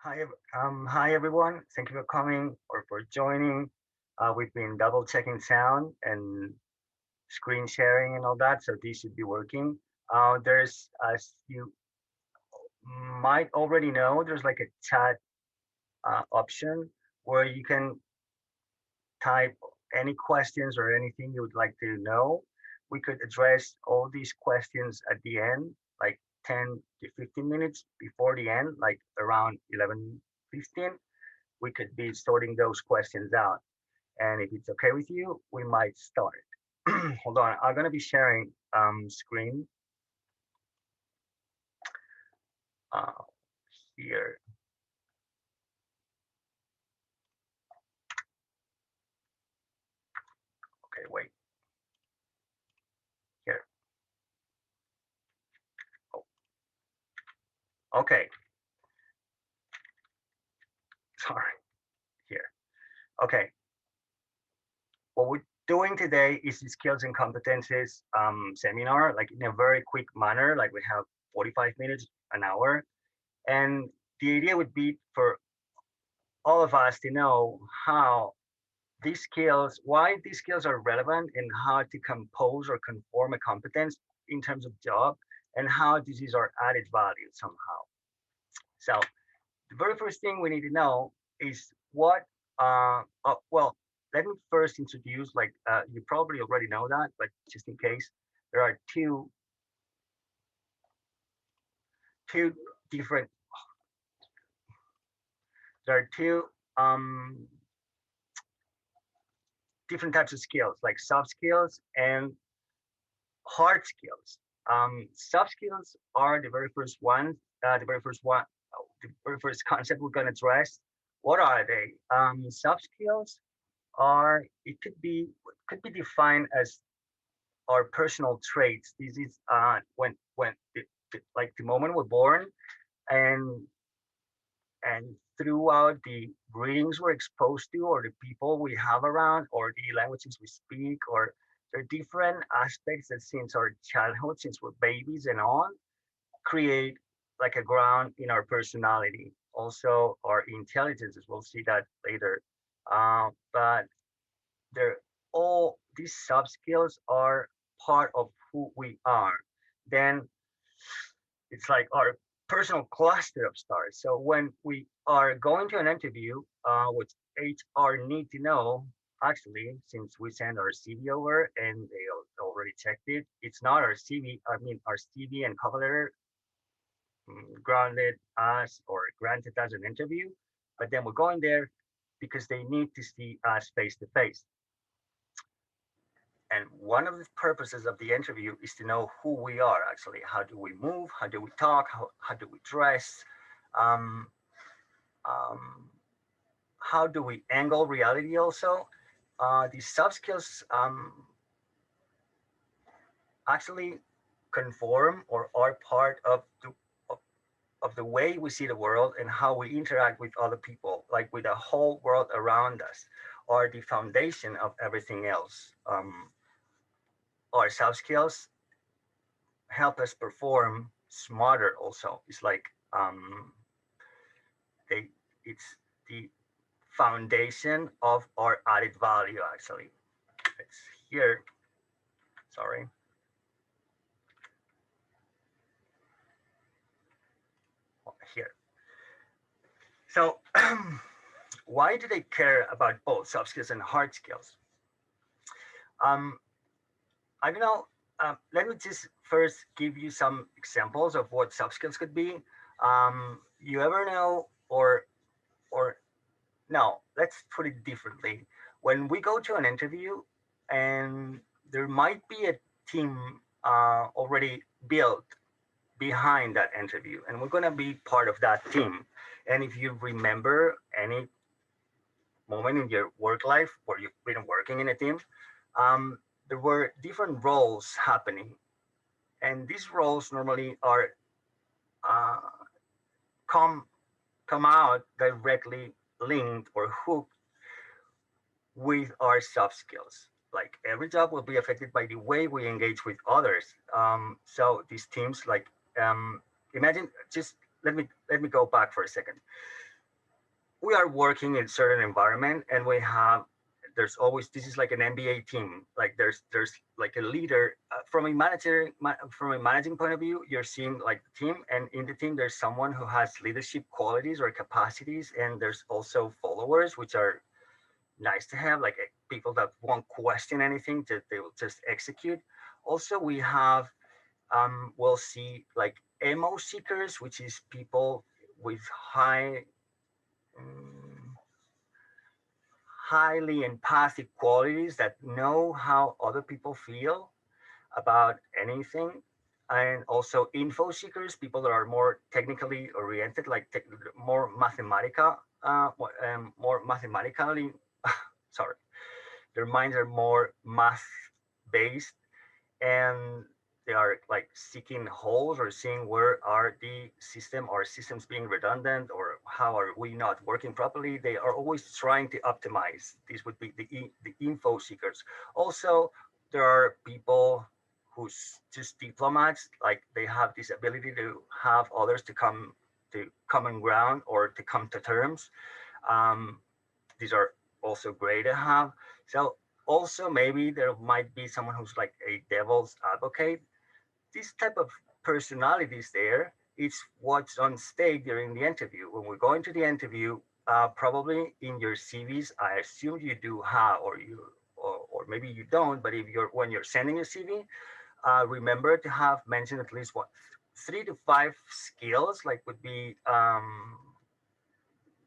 Hi everyone. Thank you for coming or for joining. We've been double checking sound and screen sharing and all that, so these should be working. There's, as you might already know, there's like a chat option where you can type any questions or anything you would like to know. We could address all these questions at the end, like 10 to 15 minutes before the end, like around 11:15. We could be sorting those questions out. And if it's okay with you, we might start. Hold on, I'm gonna be sharing screen uh, here. Okay, wait, here. Oh, okay, sorry, here. Okay, what we're doing today is the skills and competences seminar, like in a very quick manner, like we have 45 minutes, an hour. And the idea would be for all of us to know how these skills, why these skills are relevant and how to compose or conform a competence in terms of job and how this is our added value somehow. So the very first thing we need to know is what, well, let me first introduce, like you probably already know that, but just in case, there are two different, there are two um, different types of skills, like soft skills and hard skills. Soft skills are the very first one, the very first concept we're going to address. What are they? Soft skills are, it could be defined as our personal traits. This is when like the moment we're born, and and throughout the readings we're exposed to, or the people we have around, or the languages we speak, or there are different aspects that since our childhood, since we're babies and on, create like a ground in our personality. Also, our intelligences. We'll see that later. But they're all these soft skills are part of who we are. Then it's like our personal cluster of stars. So when we are going to an interview, what HR need to know, actually, since we send our CV over and they already checked it, it's not our CV. I mean, our CV and cover letter granted us or granted us an interview, but then we're going there because they need to see us face to face. And one of the purposes of the interview is to know who we are actually. How do we move? How do we talk? How do we dress? Um, um, how do we angle reality also? These soft skills actually conform or are part of the way we see the world and how we interact with other people, like with the whole world around us, are the foundation of everything else. Our soft skills help us perform smarter also. It's like they it's the foundation of our added value actually. It's here, sorry, here. So why do they care about both soft skills and hard skills? um, I don't know. Let me just first give you some examples of what soft skills could be. You ever know, or no, let's put it differently. When we go to an interview and there might be a team already built behind that interview, and we're going to be part of that team. And if you remember any moment in your work life where you've been working in a team, um, there were different roles happening. And these roles normally are uh, come come out directly linked or hooked with our soft skills. Like every job will be affected by the way we engage with others. So these teams, like imagine, just let me go back for a second. we are working in certain environment, and we have, there's always, this is like an MBA team, like there's like a leader, from a managing point of view, you're seeing like the team, and in the team there's someone who has leadership qualities or capacities, and there's also followers, which are nice to have, like people that won't question anything, that they will just execute. Also we have, we'll see like emo seekers, which is people with mm, highly empathic qualities that know how other people feel about anything. And also info seekers, people that are more technically oriented, like more mathematical, more mathematically, sorry, their minds are more math based, and they are like seeking holes or seeing where are the system or systems being redundant, or how are we not working properly. They are always trying to optimize. These would be the info seekers. Also, there are people who's just diplomats, like they have this ability to have others to come to common ground or to come to terms. um, these are also great to have. So also maybe there might be someone who's like a devil's advocate. This type of personalities there is what's on stake during the interview. When we go into the interview, probably in your CVs, I assume you do have, or maybe you don't, but if you're, when you're sending a CV, remember to have mentioned at least what, 3 to 5 skills, like would be,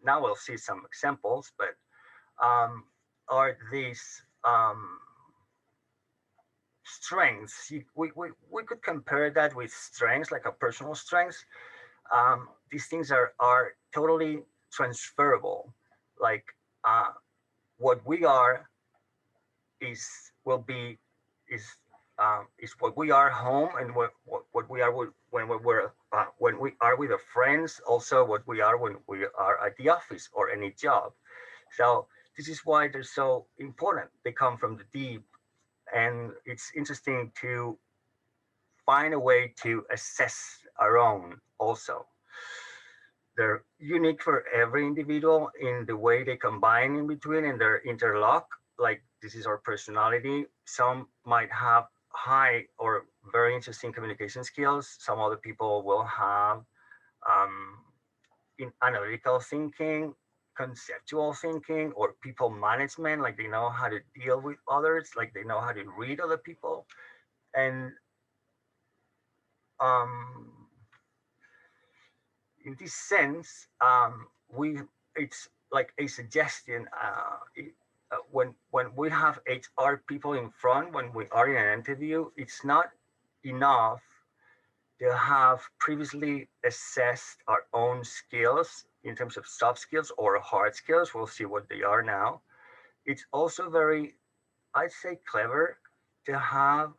now we'll see some examples, but are these strengths. We could compare that with strengths, like a personal strengths. These things are totally transferable. Like what we are is will be is what we are home, and what we are when we are with our friends. Also, what we are when we are at the office or any job. So this is why they're so important. They come from the deep, and it's interesting to find a way to assess our own also. They're unique for every individual in the way they combine in between and they're interlock. Like this is our personality. Some might have high or very interesting communication skills. Some other people will have um, in analytical thinking, conceptual thinking, or people management. Like they know how to deal with others. Like they know how to read other people. And um, in this sense, we it's like a suggestion. When we have HR people in front, when we are in an interview, it's not enough to have previously assessed our own skills in terms of soft skills or hard skills. We'll see what they are now. It's also very, I'd say, clever to have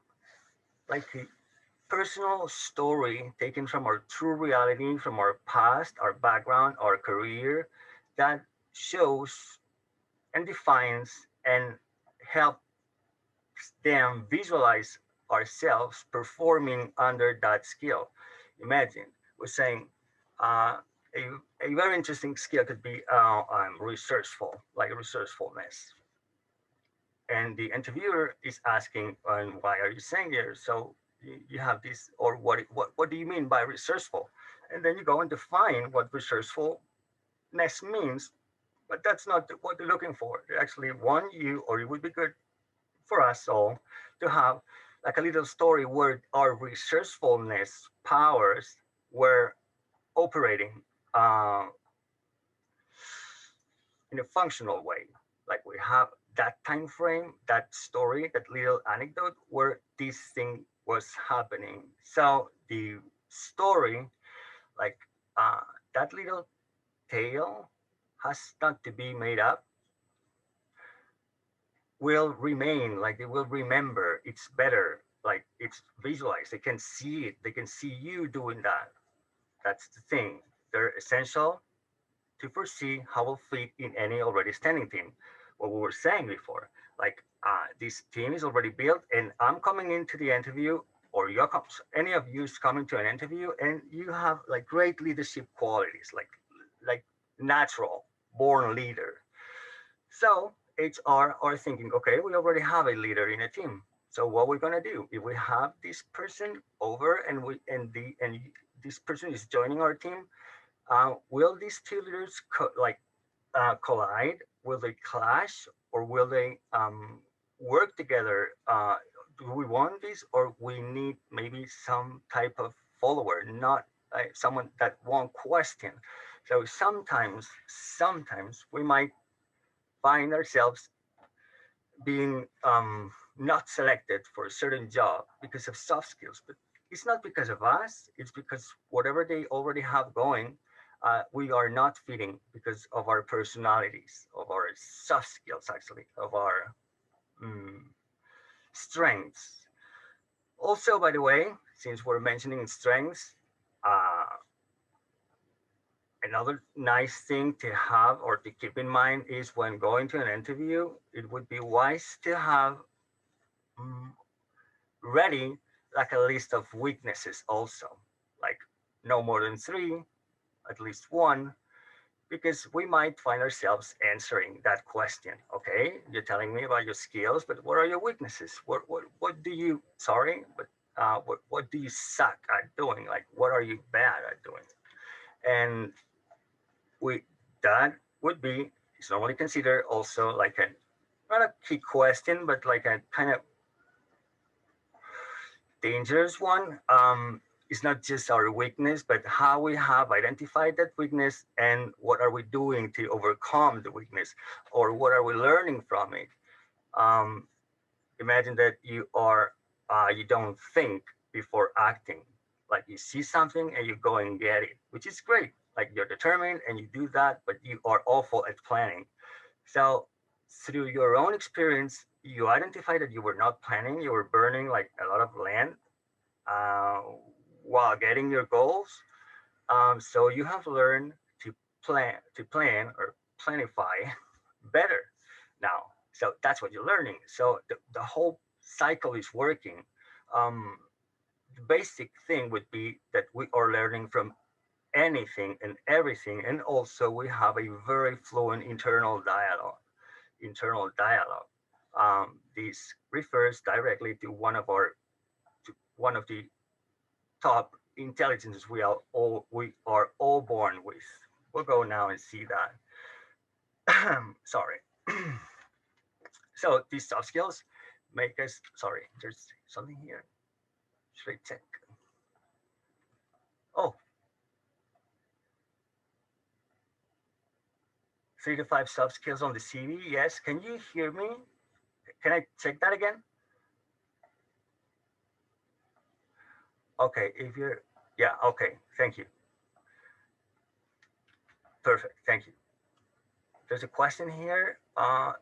like a personal story taken from our true reality, from our past, our background, our career, that shows and defines and helps them visualize ourselves performing under that skill. Imagine we're saying uh, a very interesting skill could be I'm resourceful, like resourcefulness. And the interviewer is asking, and why are you saying here? So you have this, or what do you mean by resourceful? And then you go and define what resourcefulness means, but that's not what they're looking for. They actually want you, or it would be good for us all to have like a little story where our resourcefulness powers were operating uh, in a functional way. Like we have that time frame, that story, that little anecdote where this thing was happening. So the story, like uh, that little tale, has not to be made up, will remain, like they will remember. It's better, like it's visualized. They can see it. They can see you doing that. That's the thing. They're essential to foresee how will fit in any already standing team. What we were saying before, like this team is already built, and I'm coming into the interview, or any of you is coming to an interview, and you have like great leadership qualities, like natural. born leader. So HR are thinking, okay, we already have a leader in a team. So what we're gonna do if we have this person over and this person is joining our team, will these two leaders collide? Will they clash, or will they work together? Do we want this, or we need maybe some type of follower, not someone that won't question? So sometimes we might find ourselves being not selected for a certain job because of soft skills, but it's not because of us. It's because whatever they already have going, we are not fitting because of our personalities, of our soft skills, actually, of our mm, strengths. Also, by the way, since we're mentioning strengths, uh, another nice thing to have or to keep in mind is when going to an interview, it would be wise to have mm, ready like a list of weaknesses also, like no more than three, at least one, because we might find ourselves answering that question. Okay, you're telling me about your skills, but what are your weaknesses? What do you, sorry, but what do you suck at doing? Like, what are you bad at doing? And we, that would be, it's normally considered also like a, not a key question, but like a kind of dangerous one. It's not just our weakness, but how we have identified that weakness and what are we doing to overcome the weakness, or what are we learning from it. Um, Imagine that you don't think before acting. Like you see something and you go and get it, which is great. Like you're determined and you do that, but you are awful at planning. So through your own experience, you identify that you were not planning, you were burning like a lot of land uh, while getting your goals. So you have learned to plan or planify better now. So that's what you're learning. So the whole cycle is working. Um, the basic thing would be that we are learning from anything and everything, and also we have a very fluent internal dialogue. Internal dialogue. This refers directly to one of the top intelligences we are all born with. We'll go now and see that. Sorry. So these soft skills make us. Sorry, there's something here. Should I check? Oh, 3 to 5 soft skills on the CV. Yes. Can you hear me? Can I check that again? Okay. If you're, yeah. Okay. Thank you. Perfect. Thank you. There's a question here.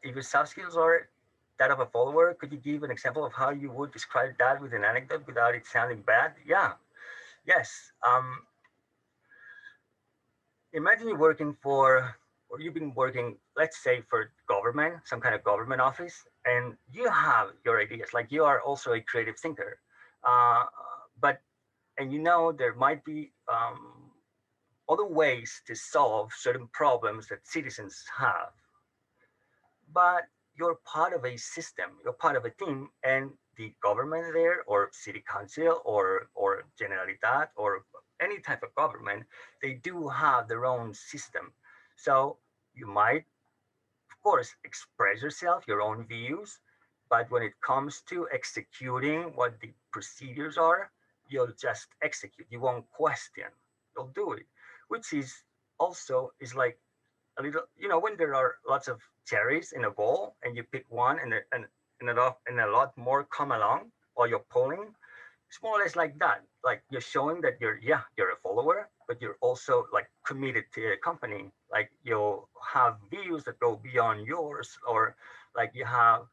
If your soft skills are that of a follower, could you give an example of how you would describe that with an anecdote without it sounding bad? Yeah. Yes. Imagine you're working for, or you've been working, let's say, for government, some kind of government office, and you have your ideas. Like you are also a creative thinker, uh, but and you know there might be other ways to solve certain problems that citizens have, but you're part of a system, you're part of a team, and the government there, or city council, or generalitat, or any type of government, they do have their own system. So you might, of course, express yourself, your own views, but when it comes to executing what the procedures are, you'll just execute. You won't question. You'll do it, which is also is like a little, when there are lots of cherries in a bowl and you pick one and a lot more come along while you're pulling, it's more or less like that. Like you're showing that you're a follower, but you're also like committed to a company. Like you'll have views that go beyond yours, or like you have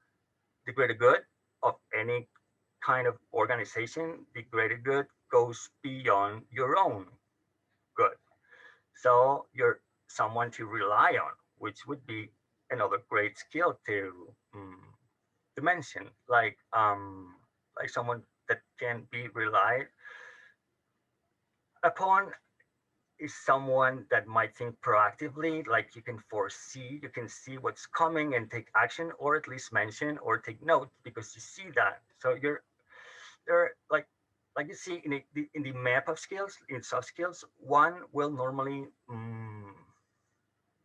the greater good of any kind of organization. The greater good goes beyond your own good. So you're someone to rely on, which would be another great skill to mention, like someone that can be relied upon is someone that might think proactively, like you can foresee, you can see what's coming and take action, or at least mention or take note because you see that. So you're like you see in the map of skills, in soft skills, one will normally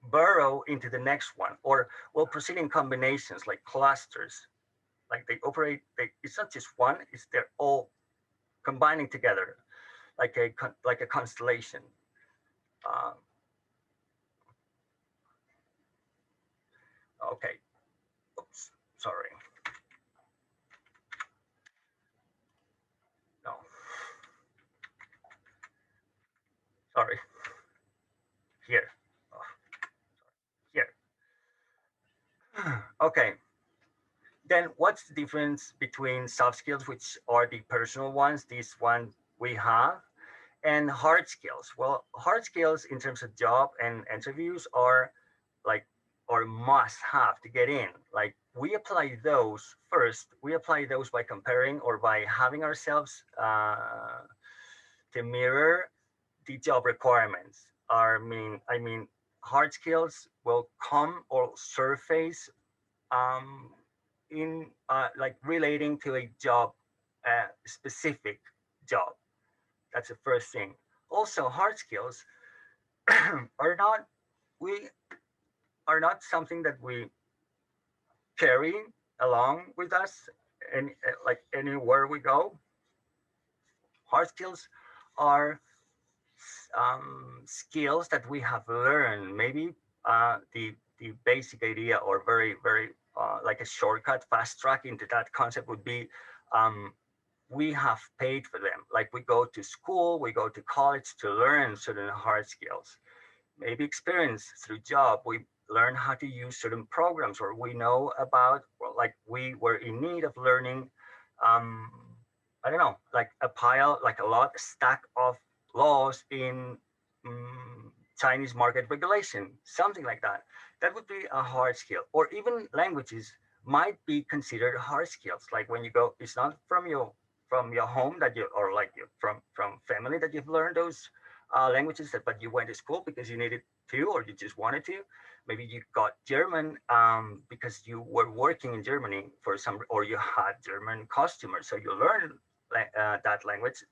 burrow into the next one, or will proceed in combinations like clusters, like they operate. It's not just one; it's they're all combining together, like a constellation. Uh, okay. Oops. Sorry. No. Sorry. Here. Oh, here. Okay. Then what's the difference between soft skills, which are the personal ones, these one we have, and hard skills? Well, hard skills in terms of job and interviews are like or must have to get in. Like we apply those first. We apply those by comparing or by having ourselves to mirror the job requirements. I mean, hard skills will come or surface um, in like relating to a job, specific job. That's the first thing. Also, hard skills are not we are not something that we carry along with us and like anywhere we go. Hard skills are skills that we have learned. Maybe the basic idea or very like a shortcut, fast track into that concept would be um, we have paid for them. Like we go to school, we go to college to learn certain hard skills. Maybe experience through job, we learn how to use certain programs, or we know about, well, like we were in need of learning. Um, I don't know, like a pile, like a lot, stack of laws in Chinese market regulation, something like that. That would be a hard skill. Or even languages might be considered hard skills. Like when you go, it's not from your home that you, or like you, from family that you've learned those languages, that, but you went to school because you needed to, or you just wanted to. Maybe you got German because you were working in Germany for some, or you had German customers, so you learned that language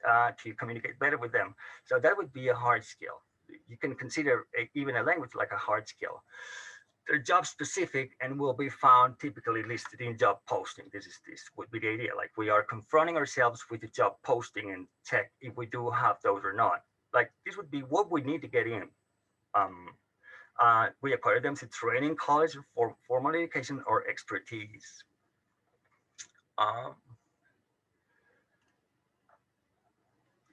to communicate better with them. So that would be a hard skill. You can consider even a language like a hard skill. They're job specific and will be found typically listed in job posting. This would be the idea. Like we are confronting ourselves with the job posting and check if we do have those or not. Like this would be what we need to get in. Um, we acquire them through training, college, for formal education, or expertise. Um,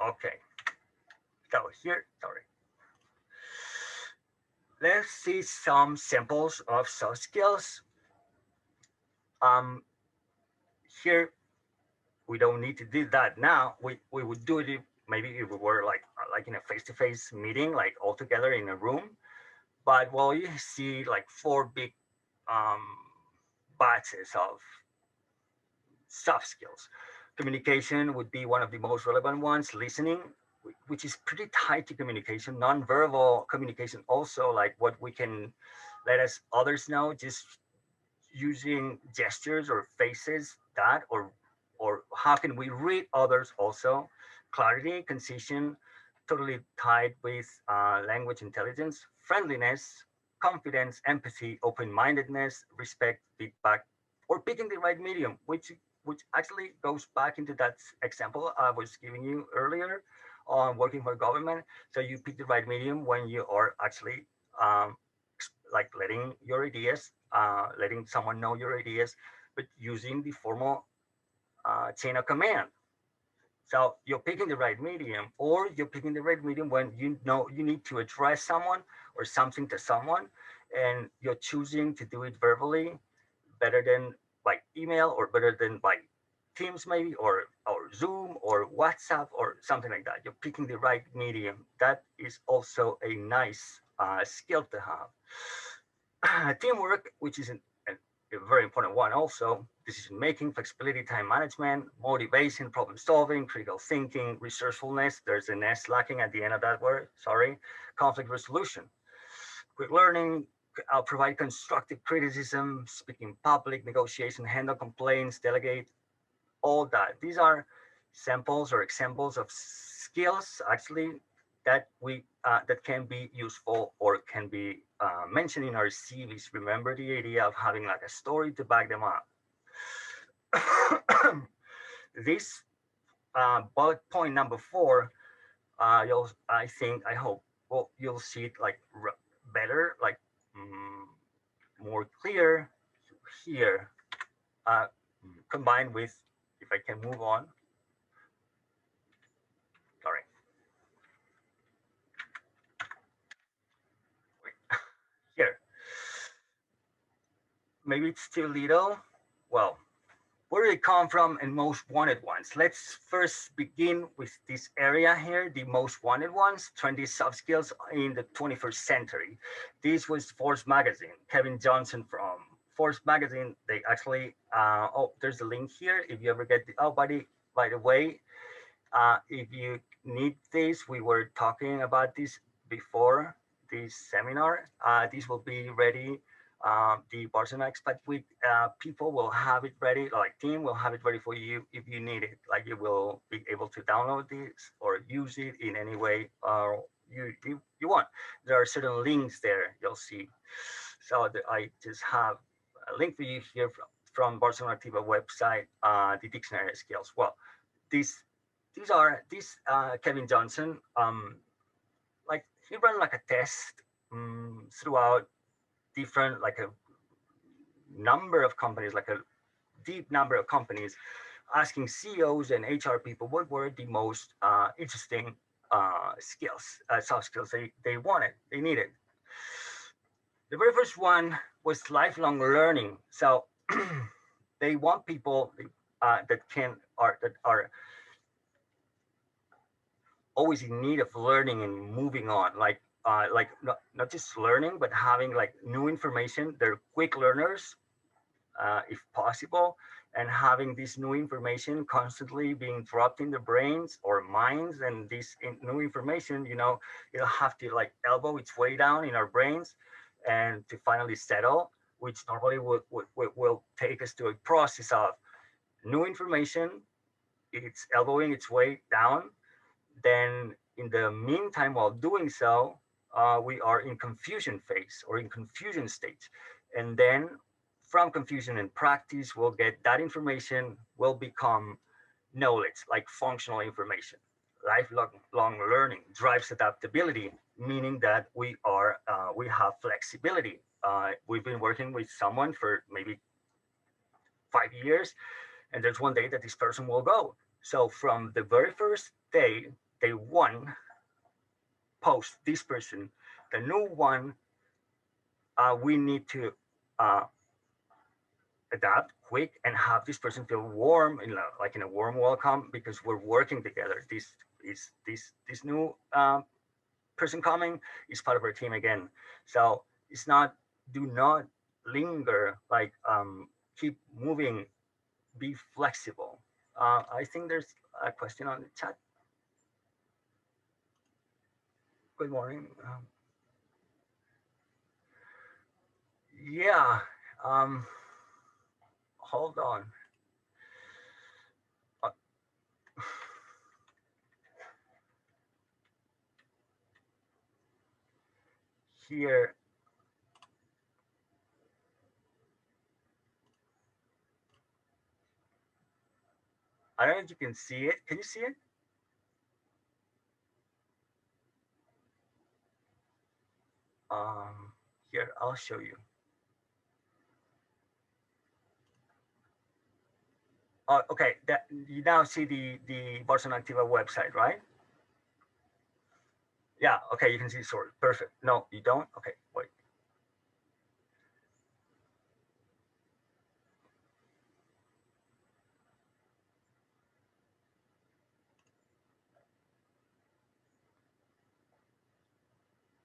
okay, so here, sorry. Let's see some samples of soft skills. Um, Here, we don't need to do that now. We would do it if, maybe if we were like in a face-to-face meeting, like all together in a room. But well, you see like four big um, batches of soft skills. Communication would be one of the most relevant ones. Listening, which is pretty tied to communication. Non-verbal communication also, like what we can let us others know, just using gestures or faces, that, or how can we read others also. Clarity, concision, totally tied with language intelligence. Friendliness, confidence, empathy, open-mindedness, respect, feedback, or picking the right medium, which actually goes back into that example I was giving you earlier on working for government. So you pick the right medium when you are actually um, like letting your ideas, letting someone know your ideas, but using the formal chain of command. So you're picking the right medium, or you're picking the right medium when you know you need to address someone or something to someone, and you're choosing to do it verbally better than by email, or better than by Teams maybe, or Zoom or WhatsApp or something like that. You're picking the right medium. That is also a nice skill to have. Teamwork, which is a very important one also: decision making, flexibility, time management, motivation, problem solving, critical thinking, resourcefulness. There's an S lacking at the end of that word, sorry. Conflict resolution, quick learning, provide constructive criticism, speak in public, negotiation, handle complaints, delegate, all that. These are samples or examples of skills actually that we that can be useful or can be mentioned in our CVs. Remember the idea of having like a story to back them up. This bullet point number 4, I hope, well, you'll see it like better, like more clear here, combined with, if I can move on. Sorry. Here. Maybe it's too little. Well, where do they come from and most wanted ones? Let's first begin with this area here, the most wanted ones, trendy soft skills in the 21st century. This was Forbes magazine. Kevin Johnson from Forbes magazine, they actually, oh, there's a link here. If you ever get the, oh, by the way, if you need this, we were talking about this before this seminar. This will be ready. The Barcelona Expat Week people will have it ready, like team will have it ready for you if you need it. Like you will be able to download this or use it in any way you want. There are certain links there you'll see. So I just have a link for you here from Barcelona.cat website, the dictionary skills. Well, these Kevin Johnson, like he ran like a test throughout different, like a number of companies, like a deep number of companies, asking CEOs and HR people what were the most interesting skills, soft skills they wanted, they needed. The very first one was lifelong learning. So they want people that are always in need of learning and moving on, like not just learning, but having like new information. They're quick learners, if possible, and having this new information constantly being dropped in their brains or minds. And this new information, it'll have to like elbow its way down in our brains and to finally settle, which normally will take us to a process of new information. It's elbowing its way down. Then in the meantime, while doing so, we are in confusion phase or in confusion stage. And then from confusion and practice, we'll get that information will become knowledge, like functional information. Lifelong learning drives adaptability, meaning that we have flexibility. We've been working with someone for maybe 5 years, and there's one day that this person will go. So from the very first day, day one, post this person, the new one, we need to adapt quick and have this person feel warm, like in a warm welcome, because we're working together. This new person coming is part of our team again. So it's not, do not linger, like keep moving, be flexible. I think there's a question on the chat. Good morning. Yeah. Hold on. Here. I don't know if you can see it. Can you see it? Here, I'll show you. Okay, that you now see the Barcelona Activa website, right? Yeah, okay, you can see, sorry, perfect. No, you don't? Okay, wait.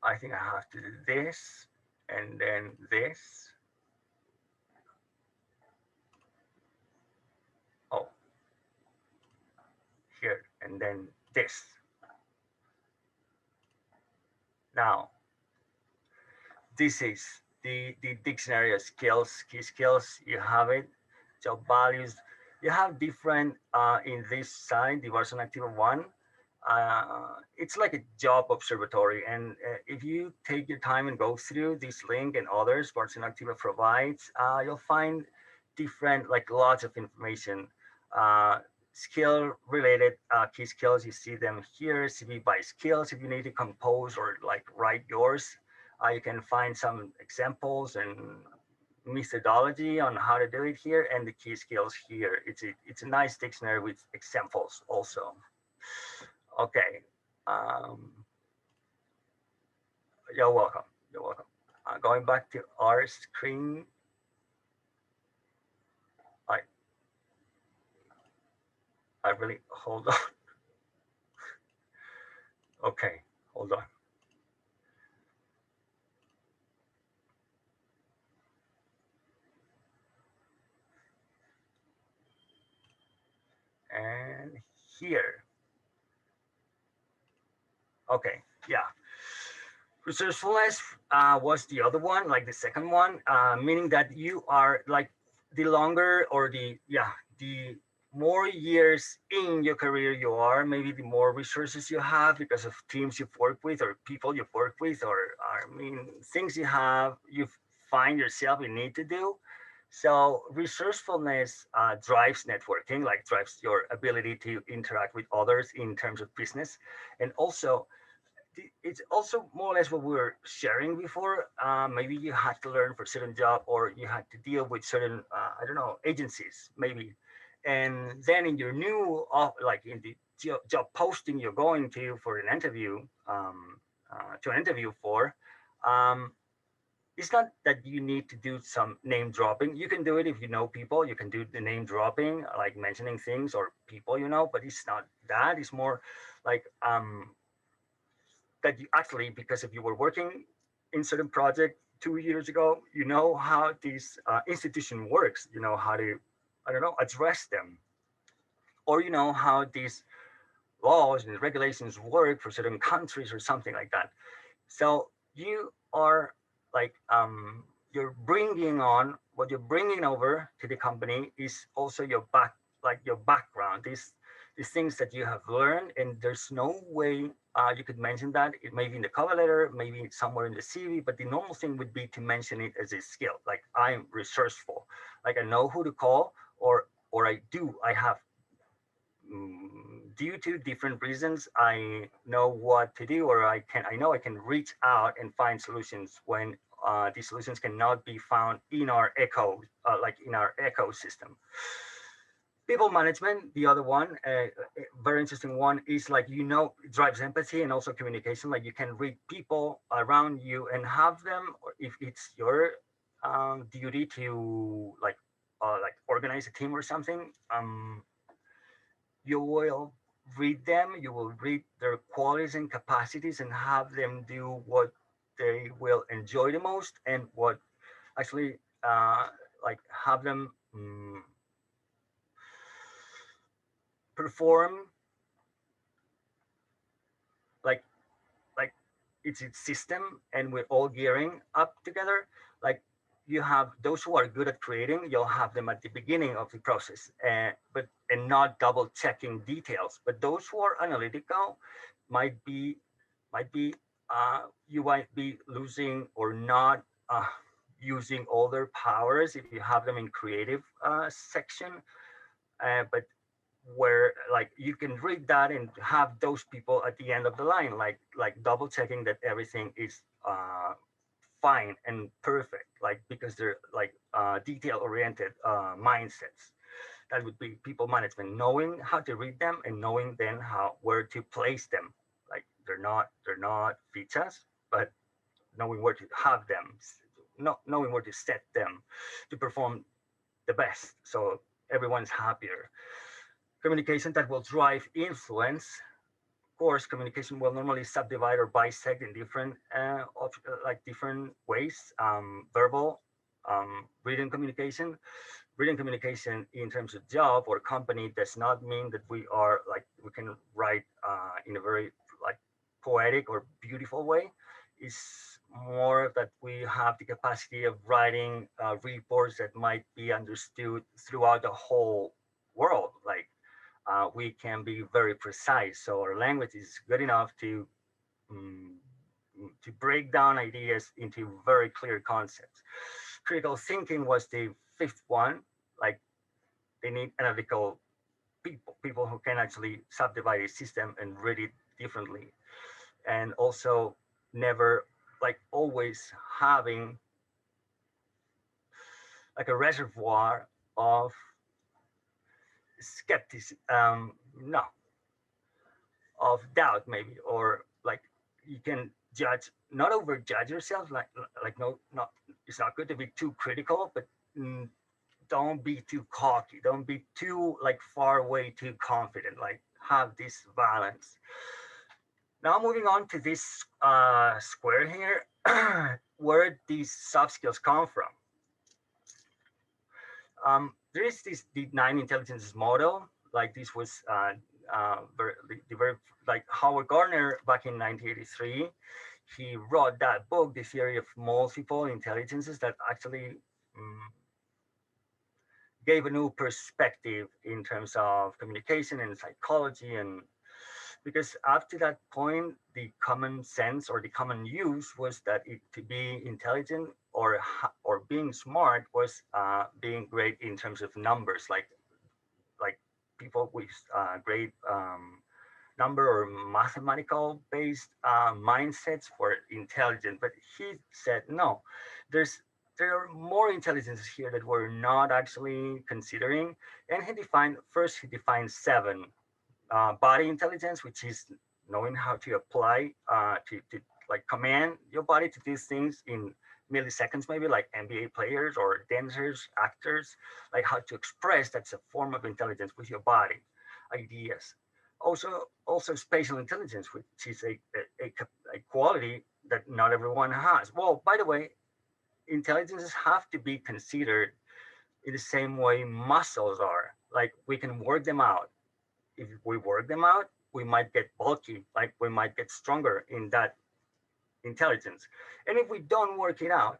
I think I have to do this and then this. and then this. Now, this is the dictionary of skills, key skills. You have it, job values. You have different in this side, the Barcelona Activa one. It's like a job observatory. And if you take your time and go through this link and others Barcelona Activa provides, you'll find different, like lots of information. Uh, Skill related key skills, you see them here, CV by skills. If you need to compose or like write yours, you can find some examples and methodology on how to do it here, and the key skills here. It's a nice dictionary with examples also. Okay. Um, you're welcome. You're welcome. Going back to our screen. I I really hold on. Okay, hold on. And here. Okay, yeah. Resourcefulness was the other one, like the second one, meaning that you are like the longer or the more years in your career you are, maybe the more resources you have because of teams you've worked with or people you've worked with, or I mean things you find yourself you need to do. So resourcefulness drives networking, like drives your ability to interact with others in terms of business, and also it's also more or less what we were sharing before. Maybe you had to learn for a certain job, or you had to deal with certain, I don't know, agencies, maybe. And then in your new, like in the job posting you're going to for an interview, to an interview for, um, it's not that you need to do some name dropping. You can do it if you know people. You can do the name dropping, like mentioning things or people you know, but it's not that. It's more like that you actually, because if you were working in certain project 2 years ago, you know how this institution works, you know how to, I don't know, address them, or you know how these laws and regulations work for certain countries or something like that. So you are like, you're bringing on, what you're bringing over to the company is also your like your background, these things that you have learned, and there's no way you could mention that. It may be in the cover letter, maybe somewhere in the CV, but the normal thing would be to mention it as a skill. Like, I'm resourceful, like I know who to call, or I have, due to different reasons, I know what to do, or I know I can reach out and find solutions when these solutions cannot be found in our like in our ecosystem. People management, the other one, very interesting one, is like, it drives empathy and also communication. Like, you can read people around you and have them, or if it's your duty to like organize a team or something, you will read them, you will read their qualities and capacities and have them do what they will enjoy the most, and what actually like have them perform like like it's a system, and we're all gearing up together. Like, you have those who are good at creating, you'll have them at the beginning of the process, and not double checking details. But those who are analytical might be you might be losing or not using all their powers if you have them in creative section. But where, like, you can read that and have those people at the end of the line, like double checking that everything is fine and perfect, like, because they're like detail oriented mindsets. That would be people management, knowing how to read them and knowing then how, where to place them. Like, they're not features, but knowing where to have them, not knowing where to set them to perform the best, so everyone's happier. Communication that will drive influence. Of course, communication will normally subdivide or bisect in different like different ways. Verbal, written communication. Written communication in terms of job or company does not mean that we are like we can write in a very like poetic or beautiful way. It's more that we have the capacity of writing reports that might be understood throughout the whole world. Like we can be very precise, so our language is good enough um, to break down ideas into very clear concepts. Critical thinking was the fifth one. Like they need analytical people who can actually subdivide a system and read it differently, and also never like always having like a reservoir of skepticism, no, of doubt maybe, or like you can judge, not overjudge yourself, like no, not, it's not good to be too critical, but don't be too cocky, don't be too like far away too confident, like have this balance. Now moving on to this square here, where these soft skills come from. There is this the 9 intelligences model. Like this was very like Howard Gardner back in 1983. He wrote that book, The Theory of Multiple Intelligences, that actually gave a new perspective in terms of communication and psychology. And because up to that point, the common sense or the common use was that to be intelligent or being smart was being great in terms of numbers, like people with great number or mathematical based mindsets were intelligent. But he said no, there are more intelligences here that we're not actually considering. And he defined seven. Body intelligence, which is knowing how to apply to like command your body to do things in milliseconds, maybe like NBA players or dancers, actors, like how to express. That's a form of intelligence with your body, ideas. Also spatial intelligence, which is a quality that not everyone has. Well, by the way, intelligences have to be considered in the same way muscles are. Like we can work them out. If we work them out, we might get bulky, like we might get stronger in that intelligence. And if we don't work it out,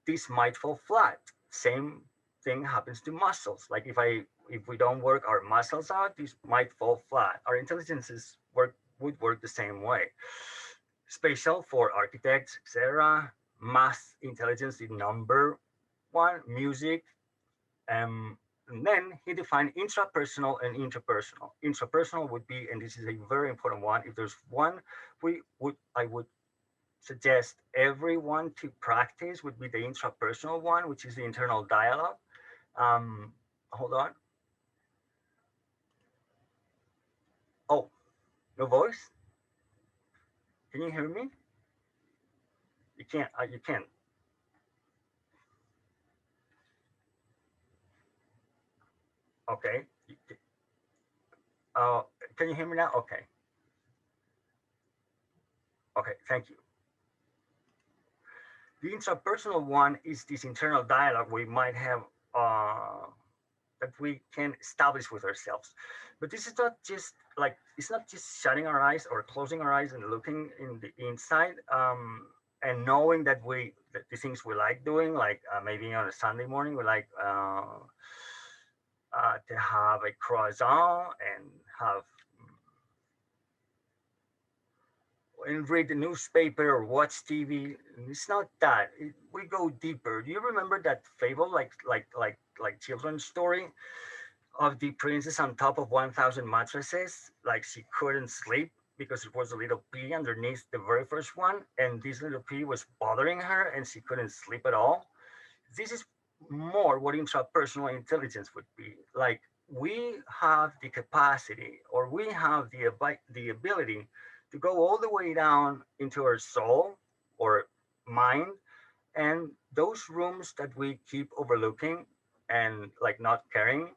this might fall flat. Same thing happens to muscles. Like if we don't work our muscles out, this might fall flat. Our intelligences would work the same way. Spatial for architects, etc. Math intelligence, the number one, music, and then he defined intrapersonal and interpersonal. Intrapersonal would be, and this is a very important one, if there's one I would suggest everyone to practice, would be the intrapersonal one, which is the internal dialogue. Hold on. Oh, no voice? Can you hear me? You can't. You can't. Okay. Uh, can you hear me now? Okay. Okay. Thank you. The intrapersonal one is this internal dialogue we might have that we can establish with ourselves. But this is not just like, it's not just shutting our eyes or closing our eyes and looking in the inside and knowing that the things we like doing, like maybe on a Sunday morning, we like to have a croissant and read the newspaper or watch TV. It's not that. We go deeper. Do you remember that fable, like children's story of the princess on top of 1,000 mattresses? Like she couldn't sleep because it was a little pea underneath the very first one, and this little pea was bothering her, and she couldn't sleep at all. This is more what intrapersonal intelligence would be. Like we have the capacity, or we have the ability to go all the way down into our soul or mind, and those rooms that we keep overlooking and like not caring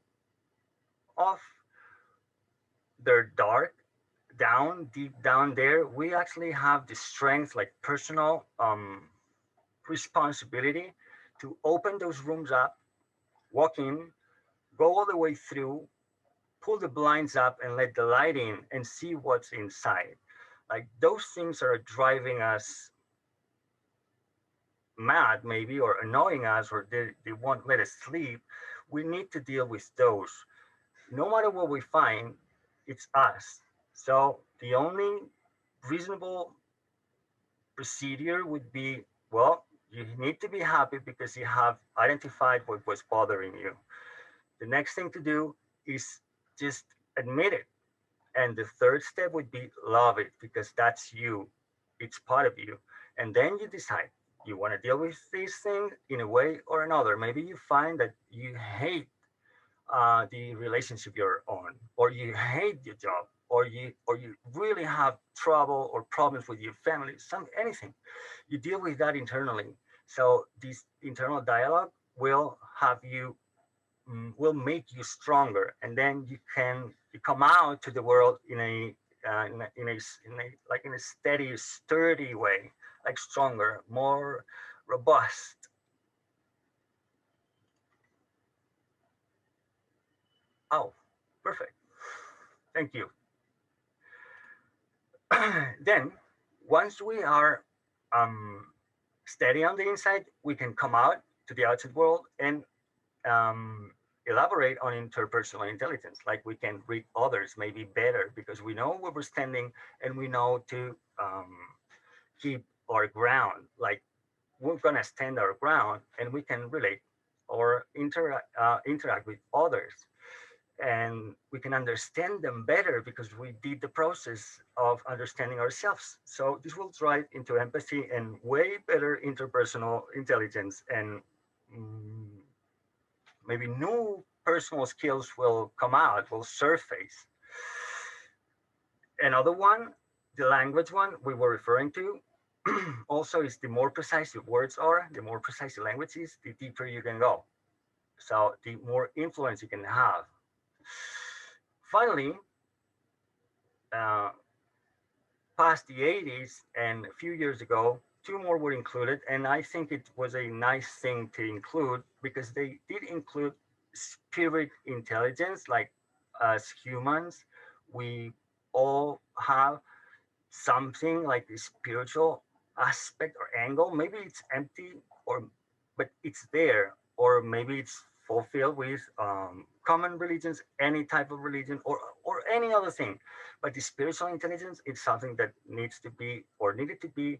of, they're dark. Down deep down there, we actually have the strength, like personal responsibility, to open those rooms up, walk in, go all the way through, pull the blinds up and let the light in and see what's inside. Like those things are driving us mad, maybe, or annoying us, or they won't let us sleep. We need to deal with those. No matter what we find, it's us. So the only reasonable procedure would be, well, you need to be happy because you have identified what was bothering you. The next thing to do is just admit it. And the third step would be love it because that's you. It's part of you. And then you decide you want to deal with this thing in a way or another. Maybe you find that you hate the relationship you're on, or you hate your job, or you really have trouble or problems with your family, some anything. You deal with that internally. So this internal dialogue will have you will make you stronger, and then you come out to the world in a steady, sturdy way, like stronger, more robust. Oh, perfect. Thank you. Then, once we are um, steady on the inside, we can come out to the outside world and um, elaborate on interpersonal intelligence. Like we can read others maybe better because we know where we're standing and we know to keep our ground. Like we're gonna stand our ground and we can relate or interact with others, and we can understand them better because we did the process of understanding ourselves. So this will drive into empathy and way better interpersonal intelligence, and mm, maybe new personal skills will come out, will surface. Another one, the language one we were referring to, also is the more precise your words are, the more precise the language is, the deeper you can go. So the more influence you can have. Finally, uh, past the 80s and a few years ago, two more were included, and I think it was a nice thing to include because they did include spirit intelligence. Like as humans, we all have something like a spiritual aspect or angle. Maybe it's empty, or but it's there, or maybe it's fulfilled with common religions, any type of religion, or any other thing. But the spiritual intelligence is something that needs to be or needed to be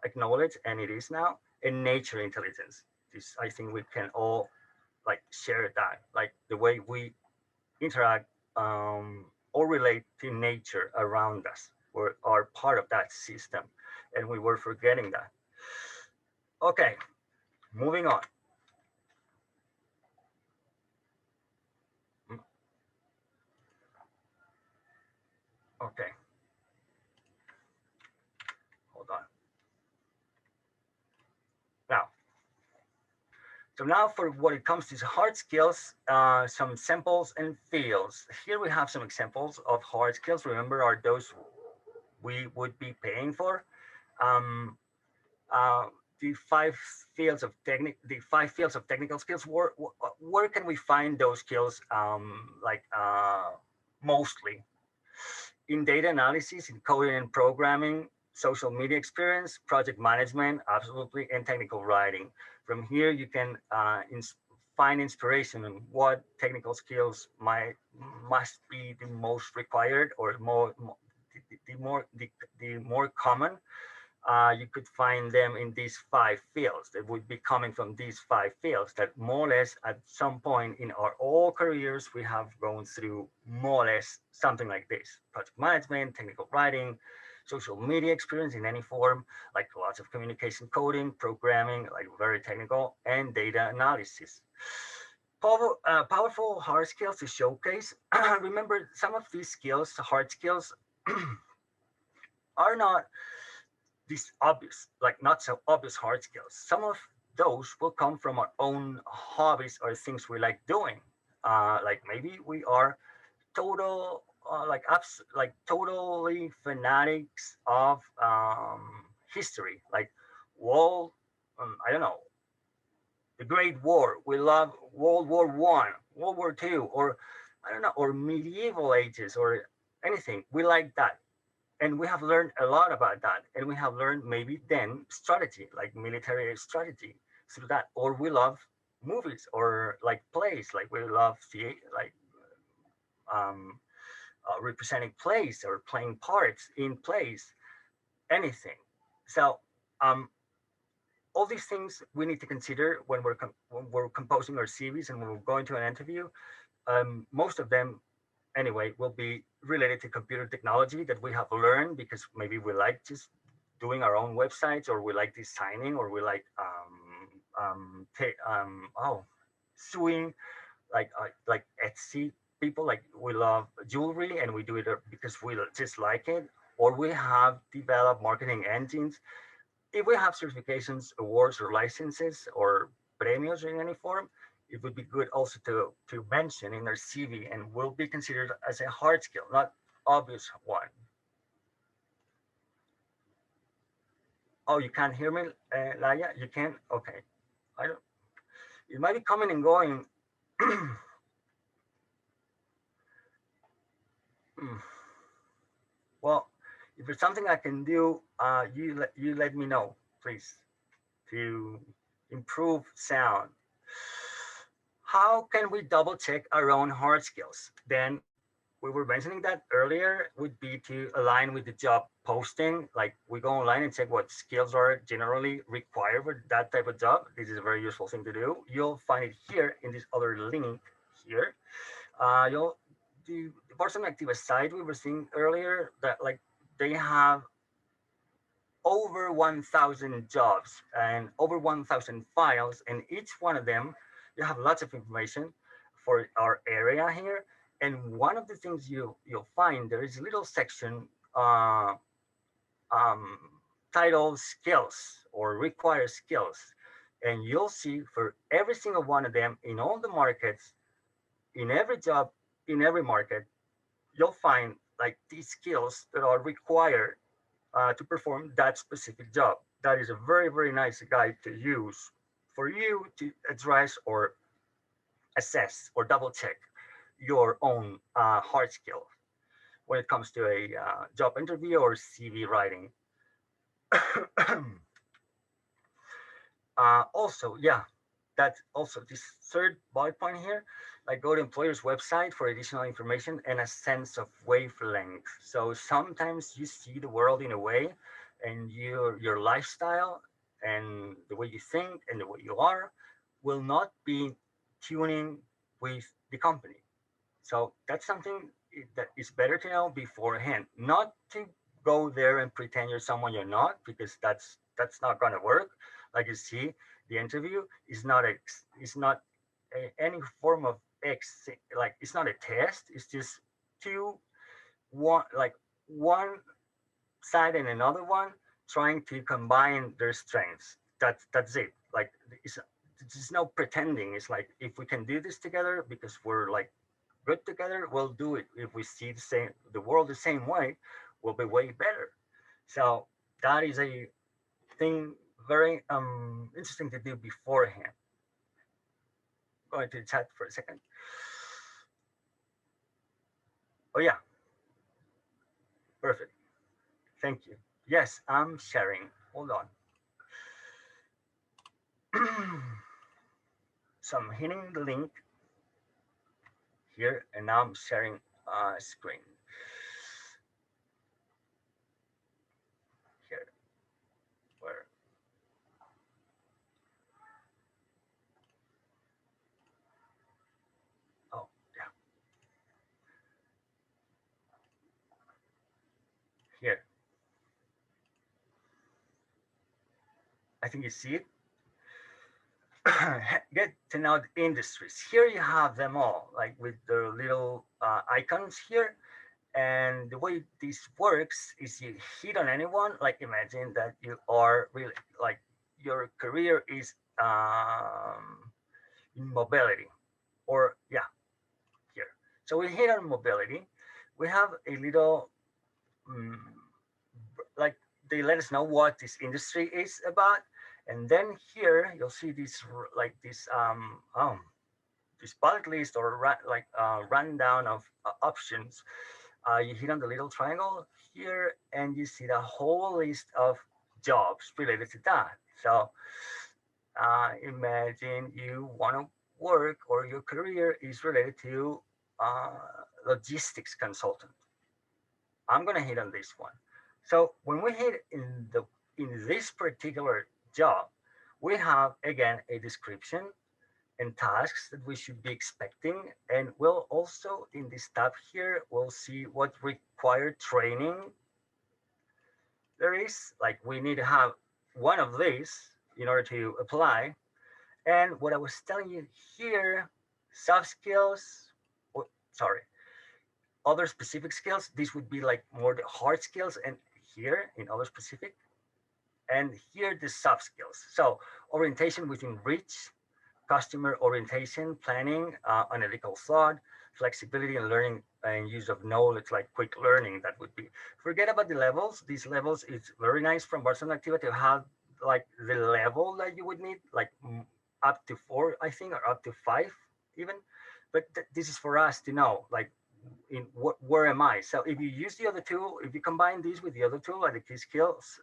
acknowledged, and it is now. And nature intelligence. This I think we can all like share that, like the way we interact or relate to nature around us. We are part of that system, and we were forgetting that. Okay, moving on. Mm, okay, hold on. Now, so now for what it comes to hard skills, some samples and fields. Here we have some examples of hard skills. Remember, are those we would be paying for. Um, uh, the five fields of technical skills. Where can we find those skills? Mostly in data analysis, in coding and programming, social media experience, project management, absolutely, and technical writing. From here, you can find inspiration on what technical skills must be the most required or the more common. You could find them in these five fields that would be coming from these five fields that more or less at some point in our all careers, we have gone through more or less something like this: project management, technical writing, social media experience in any form, like lots of communication coding, programming, like very technical, and data analysis. Powerful hard skills to showcase. Remember, some of these skills, hard skills, are not these obvious, like not so obvious hard skills. Some of those will come from our own hobbies or things we like doing. Like maybe we are like totally fanatics of history, like world, I don't know, the Great War. We love World War One, World War Two, or I don't know, or medieval ages or anything. We like that. And we have learned a lot about that. And we have learned maybe then strategy, like military strategy through that. Or we love movies or like plays, like we love like um, representing plays or playing parts in plays, anything. So um, all these things we need to consider when when we're composing our CVs and when we're going to an interview. Most of them anyway will be related to computer technology that we have learned because maybe we like just doing our own websites or we like designing or we like sewing like Etsy people, like we love jewelry and we do it because we just like it, or we have developed marketing engines. If we have certifications, awards, or licenses or premios in any form, it would be good also to mention in our CV and will be considered as a hard skill, not obvious one. Oh, you can't hear me, Laya? You can? Okay. I don't. It might be coming and going. Well, if there's something I can do, you let me know, please, to improve sound. How can we double check our own hard skills? Then we were mentioning that earlier would be to align with the job posting. Like we go online and check what skills are generally required for that type of job. This is a very useful thing to do. You'll find it here in this other link here. You'll the Barcelona Active site we were seeing earlier that like they have over 1,000 jobs and over 1,000 files, and each one of them you have lots of information for our area here. And one of the things you'll find there is a little section uh, um, titled skills or required skills, and you'll see for every single one of them in all the markets, in every job, in every market, you'll find like these skills that are required to perform that specific job. That is a very, very nice guide to use for you to address or assess or double check your own hard skill when it comes to a job interview or CV writing. Also, yeah, that's also this third bullet point here, like go to employer's website for additional information and a sense of wavelength. So sometimes you see the world in a way and your lifestyle and the way you think and the way you are will not be tuning with the company. So that's something that is better to know beforehand, not to go there and pretend you're someone you're not, because that's not going to work. Like you see, the interview is not any form of like it's not a test. It's just two one like one side and another one trying to combine their strengths. That's it. Like it's there's no pretending. It's like if we can do this together because we're like good together, we'll do it. If we see the world the same way, we'll be way better. So that is a thing very interesting to do beforehand. Going to chat for a second. Oh yeah, perfect. Thank you. Yes, I'm sharing. Hold on. So I'm hitting the link here, and now I'm sharing screen here. Where? Oh yeah, here. I think you see it. Get to know the industries. Here you have them all, like with the little icons here. And the way this works is you hit on anyone, like imagine that you are really like your career is in mobility, or yeah, here. So we hit on mobility. We have a little um, like they let us know what this industry is about, and then here you'll see this like this this bullet list or rundown of options, you hit on the little triangle here and you see the whole list of jobs related to that. So imagine you want to work or your career is related to uh, logistics consultant. I'm gonna hit on this one. So when we hit in this particular job, we have again a description and tasks that we should be expecting. And we'll also in this tab here, we'll see what required training there is. Like we need to have one of these in order to apply. And what I was telling you here, soft skills, or, sorry, other specific skills, this would be like more the hard skills, and here in other specific, and here the soft skills. So orientation within reach, customer orientation, planning, analytical thought, flexibility and learning and use of knowledge, like quick learning. That would be. Forget about the levels. These levels, it's very nice from Barcelona activity to have like the level that you would need, like up to 4, I think, or up to 5 even. But this is for us to know, like in where am I? So if you use the other tool, if you combine these with the other tool, like the key skills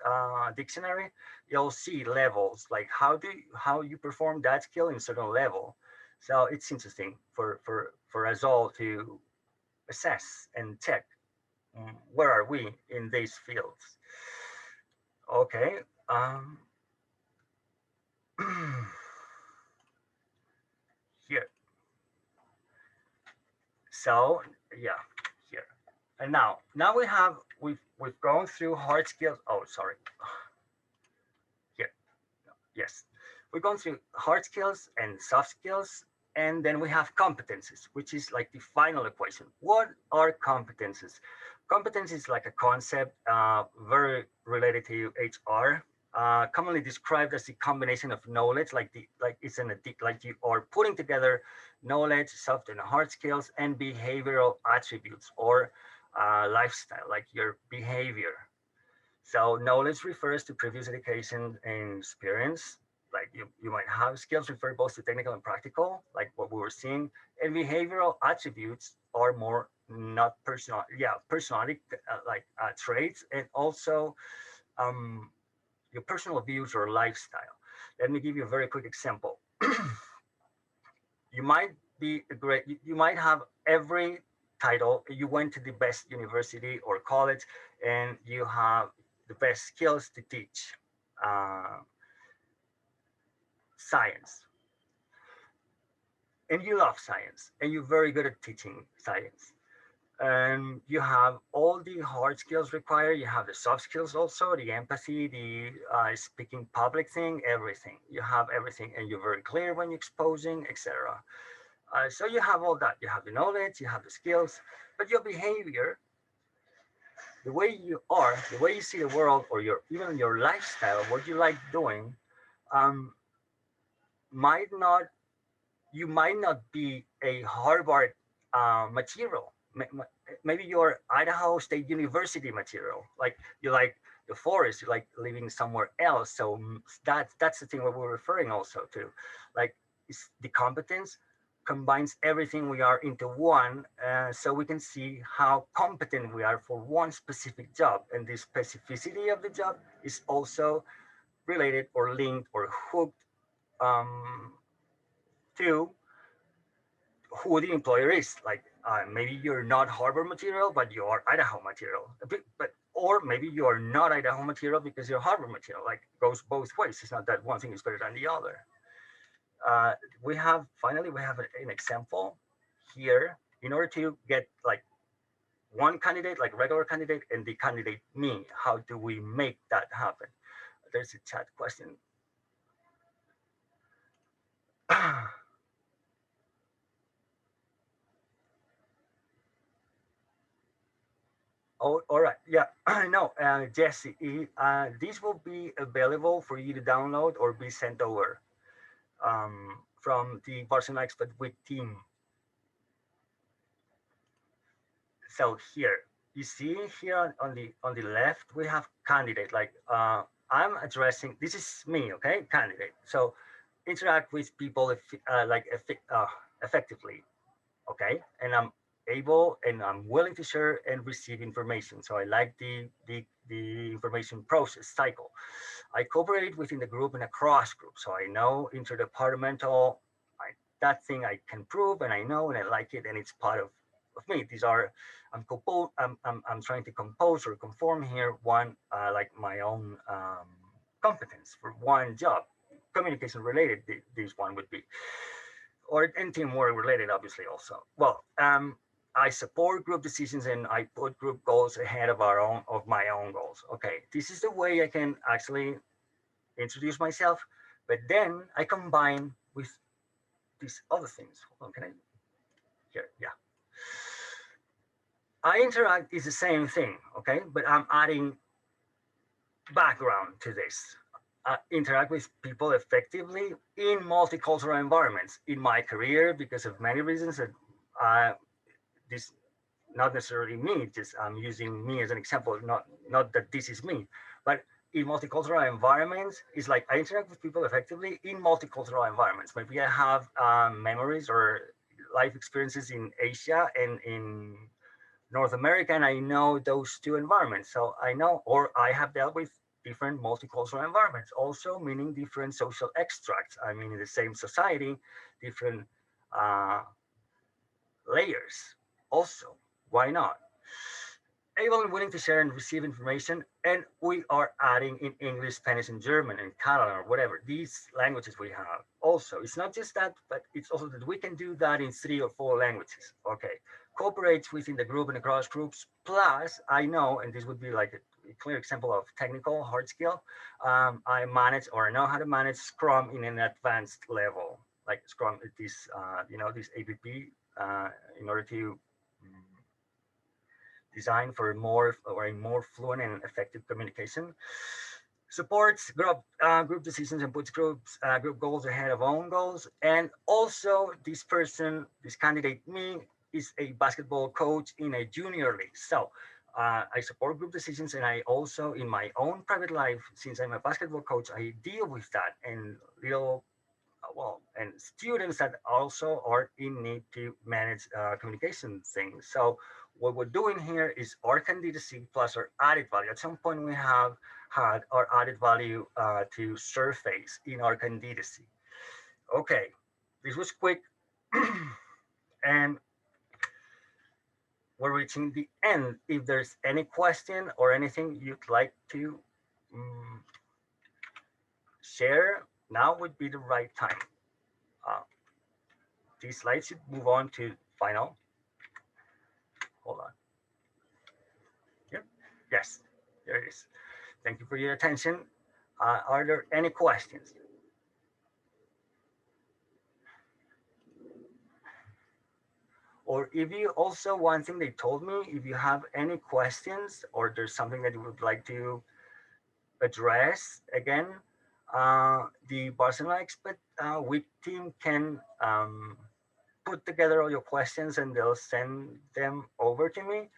dictionary, you'll see levels, like how you perform that skill in certain level. So it's interesting for us all to assess and check where are we in these fields. Okay. Here. So yeah, here. And now we've gone through hard skills. Oh, sorry. Here. No, yes. We've gone through hard skills and soft skills, and then we have competences, which is like the final equation. What are competences? Competence is like a concept very related to HR. Commonly described as the combination of knowledge, like it's like you are putting together knowledge, soft and hard skills, and behavioral attributes or lifestyle, like your behavior. So knowledge refers to previous education and experience. Like you might have skills refer both to technical and practical, like what we were seeing. And behavioral attributes are more not personal, personality traits, and also um, your personal views or lifestyle. Let me give you a very quick example. You might be a great, you might have every title, you went to the best university or college, and you have the best skills to teach science. And you love science, and you're very good at teaching science. And you have all the hard skills required. You have the soft skills also, the empathy, the speaking public thing, everything. You have everything, and you're very clear when you're exposing, etc. So you have all that. You have the knowledge, you have the skills, but your behavior, the way you are, the way you see the world, or your even your lifestyle, what you like doing, um, might not. You might not be a Harvard material. Maybe you're Idaho State University material. Like you like the forest, you like living somewhere else. So that's the thing what we're referring also to. Like the competence combines everything we are into one, so we can see how competent we are for one specific job. And the specificity of the job is also related or linked or hooked um, to who the employer is. Like maybe you're not Harvard material, but you are Idaho material. But or maybe you are not Idaho material because you're Harvard material. Like it goes both ways. It's not that one thing is better than the other. We have an example here in order to get like one candidate, like regular candidate, and the candidate me. How do we make that happen? There's a chat question. Oh, all right. Yeah, no, Jesse, this will be available for you to download or be sent over from the Barcelona Expat Week team. So here, you see here on the left, we have candidate. Like I'm addressing, this is me, okay, candidate. So interact with people, effectively. Okay, and I'm able and I'm willing to share and receive information. So I like the information process cycle. I cooperate within the group and across groups. So I know interdepartmental, that thing I can prove and I know and I like it and it's part of me. These are, I'm trying to compose or conform here one, like my own competence for one job. Communication related, this one would be, or anything more related, obviously also. Well, I support group decisions and I put group goals ahead of my own goals. Okay, this is the way I can actually introduce myself, but then I combine with these other things. Hold on, can I? Here, yeah. I interact is the same thing, okay, but I'm adding background to this. Interact with people effectively in multicultural environments in my career because of many reasons that this not necessarily me, just I'm using me as an example, not that this is me, but in multicultural environments, it's like I interact with people effectively in multicultural environments. Maybe I have memories or life experiences in Asia and in North America, and I know those two environments. So I know, or I have dealt with different multicultural environments, also meaning different social extracts. I mean, in the same society, different uh, layers also. Why not? Able and willing to share and receive information, and we are adding in English, Spanish, and German, and Catalan, or whatever, these languages we have. Also, it's not just that, but it's also that we can do that in 3 or 4 languages. Okay, cooperates within the group and across groups. Plus, I know, and this would be like a clear example of technical hard skill. I manage or know how to manage Scrum in an advanced level, like Scrum. This, this APP in order to design for more or a more fluent and effective communication. Supports group decisions and puts group goals ahead of own goals. And also, this candidate, me, is a basketball coach in a junior league. So I support group decisions, and I also, in my own private life, since I'm a basketball coach, I deal with that and and students that also are in need to manage communication things. So what we're doing here is our candidacy plus our added value. At some point, we have had our added value to surface in our candidacy. Okay, this was quick, and we're reaching the end. If there's any question or anything you'd like to share, now would be the right time. Uh, these slides should move on to final. Hold on. Yep. Yes, there it is. Thank you for your attention. Are there any questions? Or if you also, one thing they told me, if you have any questions or there's something that you would like to address again, the Barcelona Expat week team can put together all your questions and they'll send them over to me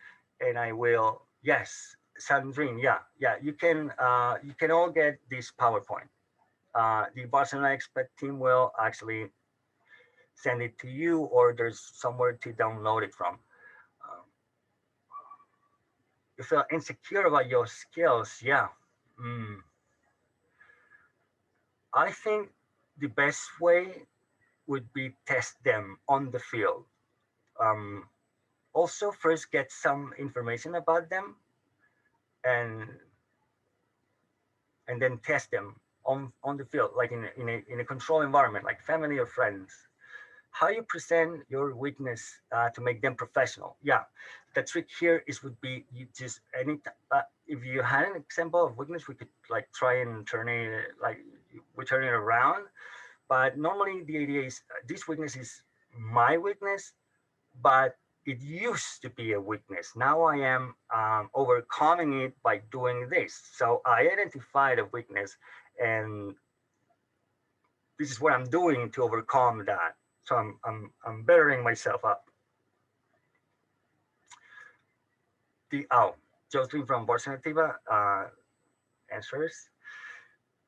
and I will, yes, Sandrine, yeah, you can all get this PowerPoint. The Barcelona Expat team will actually send it to you or there's somewhere to download it from. Um, you feel insecure about your skills, yeah. Mm. I think the best way would be test them on the field. Um, Also, first get some information about them and then test them on the field, like in a controlled environment, like family or friends. How you present your weakness to make them professional. Yeah, the trick here is would be you just if you had an example of weakness, we could like try and turn it like we turn it around. But normally the idea is this weakness is my weakness, but it used to be a weakness. Now I am overcoming it by doing this. So I identified a weakness, and this is what I'm doing to overcome that. So I'm bettering myself up. Jocelyn from Barcelona answers.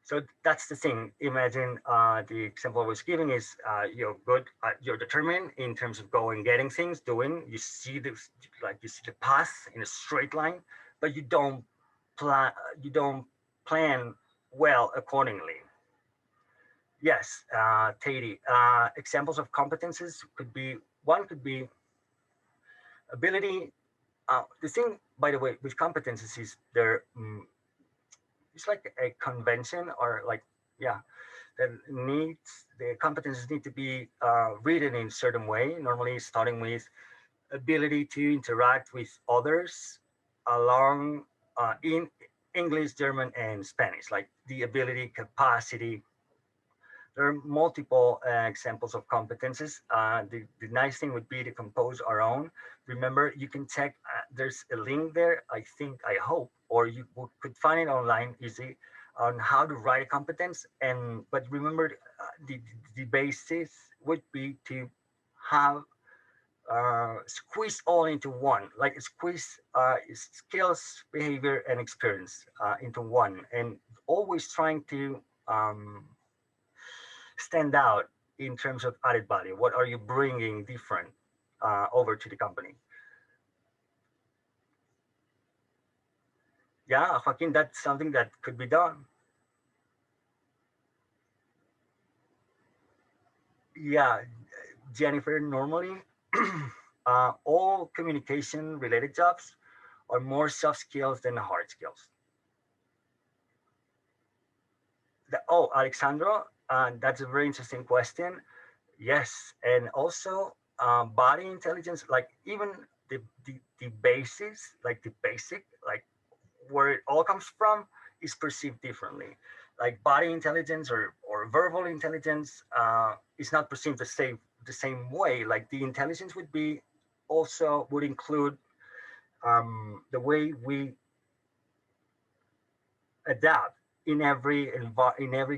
So that's the thing. Imagine the example I was giving is you're good, you're determined in terms of going, getting things, doing. You see this, like you see the path in a straight line, but plan, you don't plan well accordingly. Yes, Tady. Examples of competences could be one could be ability. The thing, by the way, with competences is it's like a convention or like yeah that needs the competences need to be written in a certain way. Normally, starting with ability to interact with others along in English, German, and Spanish, like the ability, capacity. There are multiple examples of competences. The nice thing would be to compose our own. Remember, you can check, there's a link there, I think, I hope, or you could find it online easy on how to write a competence. But remember, the basis would be to have squeeze all into one, like squeeze skills, behavior, and experience into one, and always trying to stand out in terms of added value? What are you bringing different over to the company? Yeah, Joaquin, that's something that could be done. Yeah, Jennifer, normally all communication related jobs are more soft skills than hard skills. Oh, Alexandro, that's a very interesting question. Yes, and also body intelligence, like even the basis, like the basic, like where it all comes from, is perceived differently. Like body intelligence or verbal intelligence is not perceived the same way. Like the intelligence would be also would include the way we adapt in every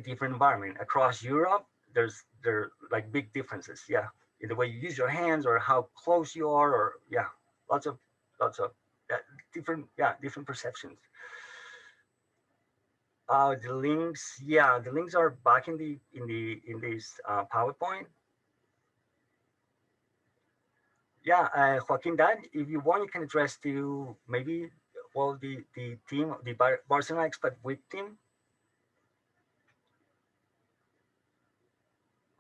different environment across Europe. There are like big differences, yeah, in the way you use your hands or how close you are, or yeah, lots of lots of different perceptions. The links, yeah, the links are back in this PowerPoint. Yeah, Joaquin, that if you want, you can address to maybe well the team, the Barcelona Expat Week team.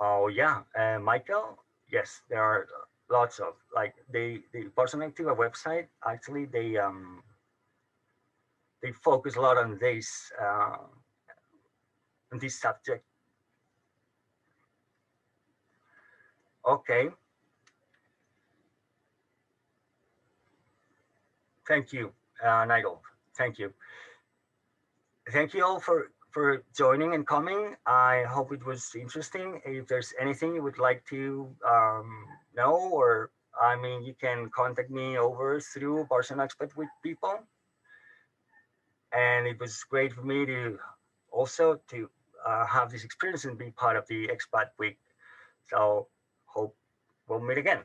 Oh yeah, Michael. Yes, there are lots of like the Barcelona Activa website. Actually, they focus a lot on this subject. Okay, thank you, Nigel. Thank you. Thank you all for joining and coming. I hope it was interesting. If there's anything you would like to know, or I mean, you can contact me over through Barcelona Expat with people. And it was great for me to also to have this experience and be part of the Expat Week. So hope we'll meet again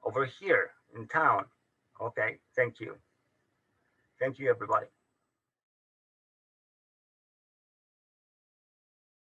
over here in town. Okay, thank you. Thank you, everybody.